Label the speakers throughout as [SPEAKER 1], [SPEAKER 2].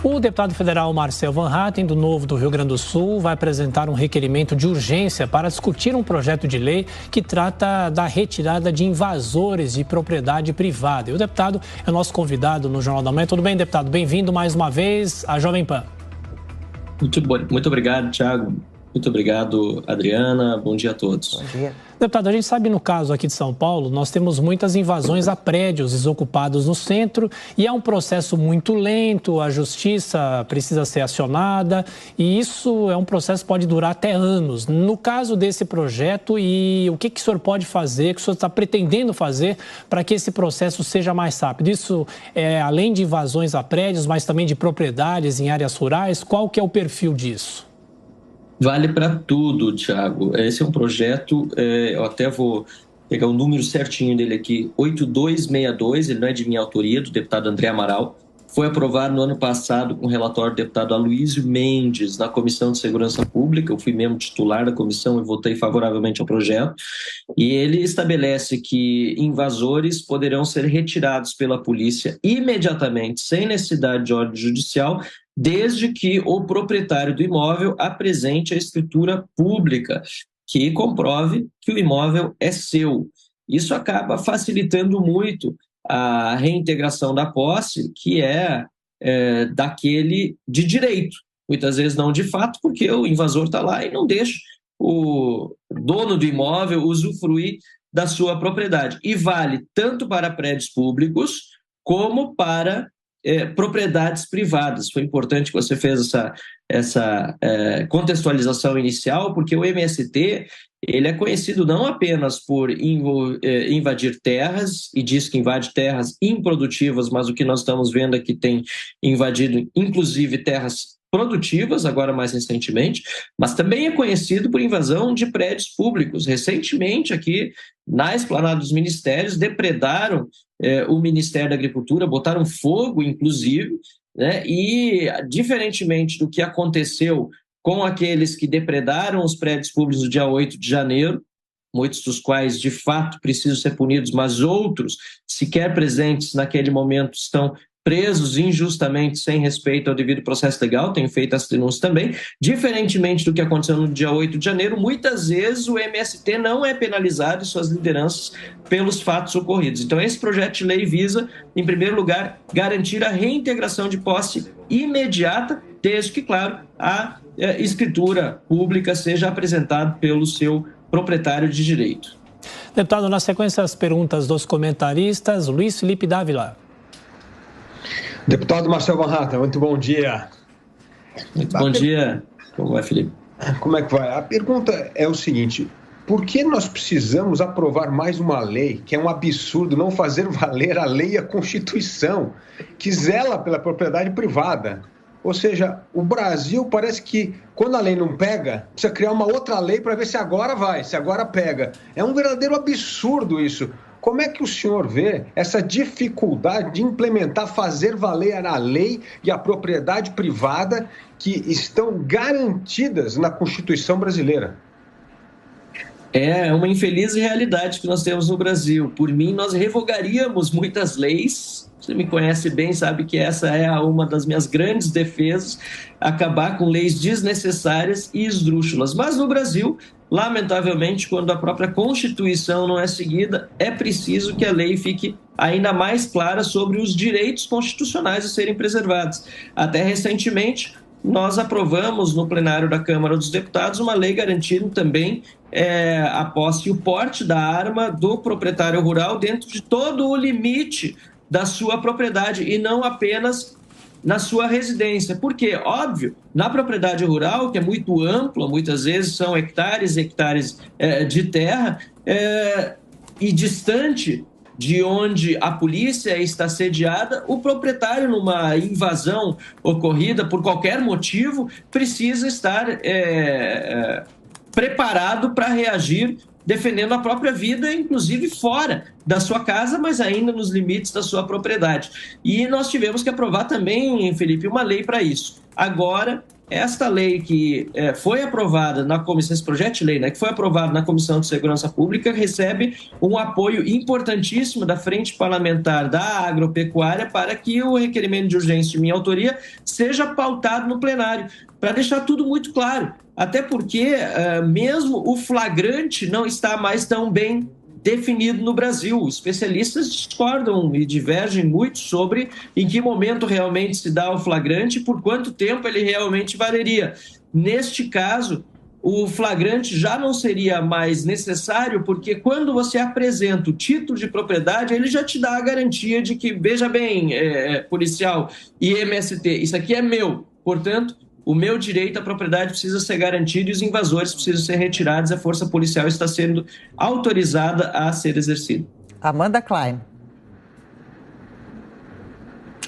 [SPEAKER 1] O deputado federal Marcel Van Hatten, do Novo do Rio Grande do Sul, vai apresentar um requerimento de urgência para discutir um projeto de lei que trata da retirada de invasores de propriedade privada. E o deputado é nosso convidado no Jornal da Manhã. Tudo bem, deputado? Bem-vindo mais uma vez à Jovem Pan.
[SPEAKER 2] Muito obrigado, Thiago. Muito obrigado, Adriana. Bom dia a todos.
[SPEAKER 1] Bom dia. Deputado, a gente sabe, no caso aqui de São Paulo, nós temos muitas invasões a prédios desocupados no centro e é um processo muito lento, a justiça precisa ser acionada e isso é um processo que pode durar até anos. No caso desse projeto, e o que o senhor pode fazer, o que o senhor está pretendendo fazer para que esse processo seja mais rápido? Isso é além de invasões a prédios, mas também de propriedades em áreas rurais, qual que é o perfil disso?
[SPEAKER 2] Vale para tudo, Thiago. Esse é um projeto, eu até vou pegar o número certinho dele aqui, 8262, ele não é de minha autoria, do deputado André Amaral. Foi aprovado no ano passado com o relatório do deputado Aloysio Mendes, na Comissão de Segurança Pública. Eu fui membro titular da comissão e votei favoravelmente ao projeto. E ele estabelece que invasores poderão ser retirados pela polícia imediatamente, sem necessidade de ordem judicial, desde que o proprietário do imóvel apresente a escritura pública, que comprove que o imóvel é seu. Isso acaba facilitando muito a reintegração da posse, que é daquele de direito. Muitas vezes não de fato, porque o invasor está lá e não deixa o dono do imóvel usufruir da sua propriedade. E vale tanto para prédios públicos como para propriedades privadas. Foi importante que você fez essa contextualização inicial, porque o MST ele é conhecido não apenas por invadir terras, e diz que invade terras improdutivas, mas o que nós estamos vendo é que tem invadido, inclusive, terras produtivas, agora mais recentemente, mas também é conhecido por invasão de prédios públicos. Recentemente, aqui na Esplanada dos Ministérios, depredaram o Ministério da Agricultura, botaram fogo, inclusive, né? E, diferentemente do que aconteceu com aqueles que depredaram os prédios públicos no dia 8 de janeiro, muitos dos quais, de fato, precisam ser punidos, mas outros, sequer presentes naquele momento, estão presos injustamente, sem respeito ao devido processo legal, tenho feito essa denúncia também. Diferentemente do que aconteceu no dia 8 de janeiro, muitas vezes o MST não é penalizado e suas lideranças pelos fatos ocorridos. Então, esse projeto de lei visa, em primeiro lugar, garantir a reintegração de posse imediata, desde que, claro, a escritura pública seja apresentada pelo seu proprietário de direito.
[SPEAKER 1] Deputado, na sequência, as perguntas dos comentaristas, Luiz Felipe Dávila.
[SPEAKER 3] Deputado Marcel Van Hatten, muito bom dia.
[SPEAKER 2] Muito bom dia. Como vai, Felipe?
[SPEAKER 3] Como é que vai? A pergunta é o seguinte: por que nós precisamos aprovar mais uma lei, que é um absurdo não fazer valer a lei e a Constituição, que zela pela propriedade privada? Ou seja, o Brasil parece que, quando a lei não pega, precisa criar uma outra lei para ver se agora vai, se agora pega. É um verdadeiro absurdo isso. Como é que o senhor vê essa dificuldade de implementar, fazer valer a lei e a propriedade privada que estão garantidas na Constituição brasileira?
[SPEAKER 2] É uma infeliz realidade que nós temos no Brasil. Por mim, nós revogaríamos muitas leis. Você me conhece bem, sabe que essa é uma das minhas grandes defesas, acabar com leis desnecessárias e esdrúxulas. Mas no Brasil, lamentavelmente, quando a própria Constituição não é seguida, é preciso que a lei fique ainda mais clara sobre os direitos constitucionais a serem preservados. Até recentemente, nós aprovamos no plenário da Câmara dos Deputados uma lei garantindo também a posse e o porte da arma do proprietário rural dentro de todo o limite da sua propriedade e não apenas na sua residência. Porque, óbvio, na propriedade rural, que é muito ampla, muitas vezes são hectares e hectares de terra, e distante de onde a polícia está sediada, o proprietário, numa invasão ocorrida por qualquer motivo, precisa estar preparado para reagir defendendo a própria vida, inclusive fora da sua casa, mas ainda nos limites da sua propriedade. E nós tivemos que aprovar também, Felipe, uma lei para isso. Agora, esta lei que foi aprovada na comissão, esse projeto de lei, né, que foi aprovado na Comissão de Segurança Pública, recebe um apoio importantíssimo da Frente Parlamentar da Agropecuária para que o requerimento de urgência de minha autoria seja pautado no plenário, para deixar tudo muito claro. Até porque mesmo o flagrante não está mais tão bem definido no Brasil. Especialistas discordam e divergem muito sobre em que momento realmente se dá o flagrante e por quanto tempo ele realmente valeria. Neste caso, o flagrante já não seria mais necessário, porque quando você apresenta o título de propriedade, ele já te dá a garantia de que, veja bem, policial e MST, isso aqui é meu, portanto, o meu direito à propriedade precisa ser garantido e os invasores precisam ser retirados. A força policial está sendo autorizada a ser exercida.
[SPEAKER 4] Amanda Klein.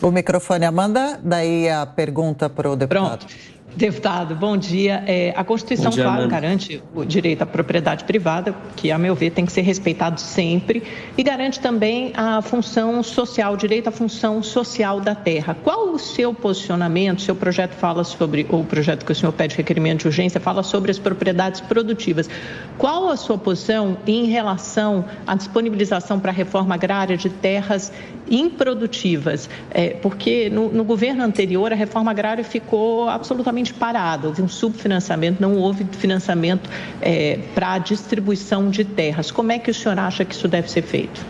[SPEAKER 4] O microfone, Amanda, daí a pergunta para o deputado.
[SPEAKER 5] Pronto. Deputado, bom dia. A Constituição, claro, garante o direito à propriedade privada, que, a meu ver, tem que ser respeitado sempre, e garante também a função social, o direito à função social da terra. Qual o seu posicionamento? O seu projeto fala sobre, ou o projeto que o senhor pede requerimento de urgência, fala sobre as propriedades produtivas. Qual a sua posição em relação à disponibilização para a reforma agrária de terras improdutivas? Porque no governo anterior a reforma agrária ficou absolutamente parado, houve um subfinanciamento, não houve financiamento para a distribuição de terras. Como é que o senhor acha que isso deve ser feito?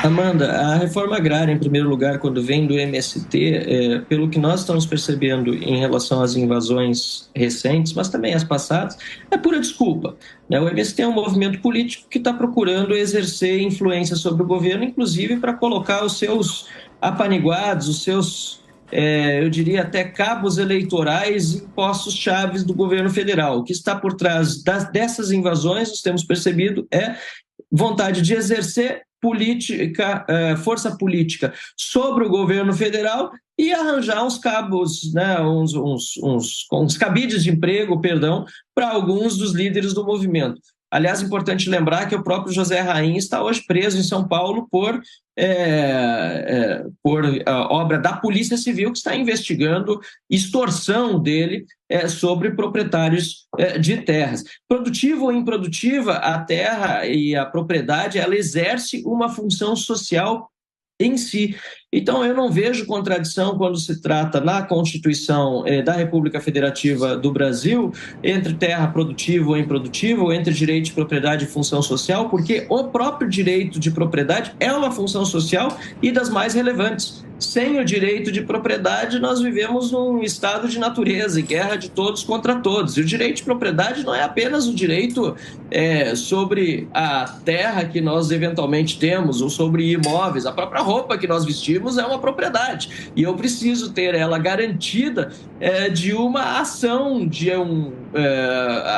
[SPEAKER 2] Amanda, a reforma agrária, em primeiro lugar, quando vem do MST, pelo que nós estamos percebendo em relação às invasões recentes, mas também as passadas, é pura desculpa. O MST é um movimento político que está procurando exercer influência sobre o governo, inclusive para colocar os seus apaniguados, os seus eu diria até cabos eleitorais em postos chaves do governo federal. O que está por trás dessas invasões, nós temos percebido, é vontade de exercer força política sobre o governo federal e arranjar uns cabos, né, uns cabides de emprego, para alguns dos líderes do movimento. Aliás, é importante lembrar que o próprio José Rainha está hoje preso em São Paulo por obra da Polícia Civil, que está investigando extorsão dele sobre proprietários de terras. Produtiva ou improdutiva, a terra e a propriedade, ela exerce uma função social em si. Então, eu não vejo contradição quando se trata na Constituição da República Federativa do Brasil entre terra produtiva ou improdutiva, ou entre direito de propriedade e função social, porque o próprio direito de propriedade é uma função social e das mais relevantes. Sem o direito de propriedade, nós vivemos num estado de natureza e guerra de todos contra todos. E o direito de propriedade não é apenas o direito sobre a terra que nós eventualmente temos ou sobre imóveis. A própria roupa que nós vestimos é uma propriedade. E eu preciso ter ela garantida de uma ação de um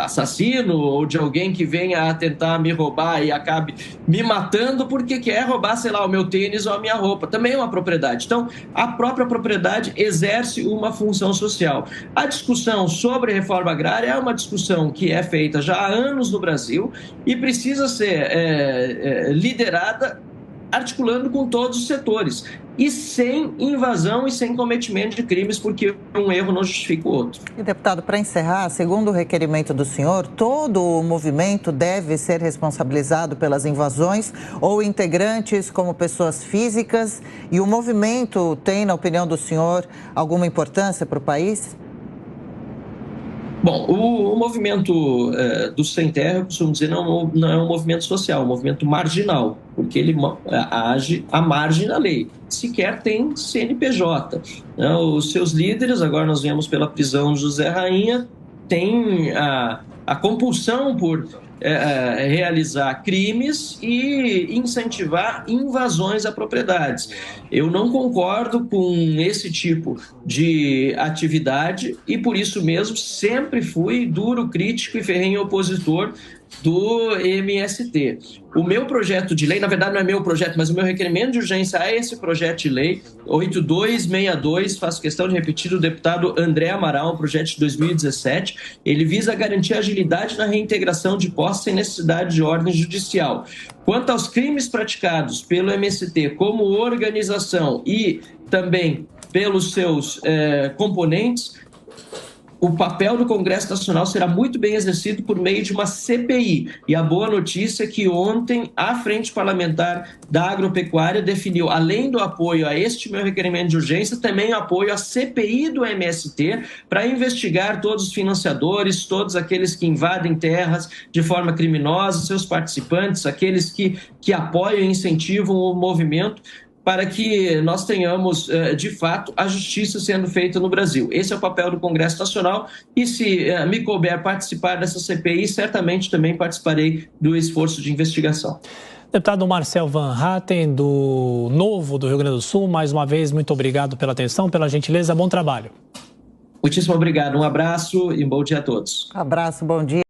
[SPEAKER 2] assassino ou de alguém que venha a tentar me roubar e acabe me matando porque quer roubar, sei lá, o meu tênis ou a minha roupa. Também é uma propriedade. Então, a própria propriedade exerce uma função social. A discussão sobre reforma agrária é uma discussão que é feita já há anos no Brasil e precisa ser liderada articulando com todos os setores e sem invasão e sem cometimento de crimes, porque um erro não justifica o outro.
[SPEAKER 4] E, deputado, para encerrar, segundo o requerimento do senhor, todo o movimento deve ser responsabilizado pelas invasões ou integrantes como pessoas físicas, e o movimento tem, na opinião do senhor, alguma importância para o país?
[SPEAKER 2] Bom, o movimento do Sem Terra, eu costumo dizer, não é um movimento social, é um movimento marginal, porque ele age à margem da lei. Sequer tem CNPJ. Os seus líderes, agora nós vemos pela prisão de José Rainha, têm a compulsão por realizar crimes e incentivar invasões a propriedades. Eu não concordo com esse tipo de atividade e, por isso mesmo, sempre fui duro crítico e ferrenho opositor do MST. O meu projeto de lei, na verdade não é meu projeto, mas o meu requerimento de urgência é esse projeto de lei 8262, faço questão de repetir, do deputado André Amaral, um projeto de 2017. Ele visa garantir agilidade na reintegração de posse sem necessidade de ordem judicial. Quanto aos crimes praticados pelo MST como organização e também pelos seus componentes, o papel do Congresso Nacional será muito bem exercido por meio de uma CPI. E a boa notícia é que ontem a Frente Parlamentar da Agropecuária definiu, além do apoio a este meu requerimento de urgência, também o apoio à CPI do MST para investigar todos os financiadores, todos aqueles que invadem terras de forma criminosa, seus participantes, aqueles que apoiam e incentivam o movimento, para que nós tenhamos, de fato, a justiça sendo feita no Brasil. Esse é o papel do Congresso Nacional e, se me couber participar dessa CPI, certamente também participarei do esforço de investigação.
[SPEAKER 1] Deputado Marcel Van Hatten, do Novo do Rio Grande do Sul, mais uma vez, muito obrigado pela atenção, pela gentileza, bom trabalho.
[SPEAKER 2] Muitíssimo obrigado, um abraço e um bom dia a todos.
[SPEAKER 4] Abraço, bom dia.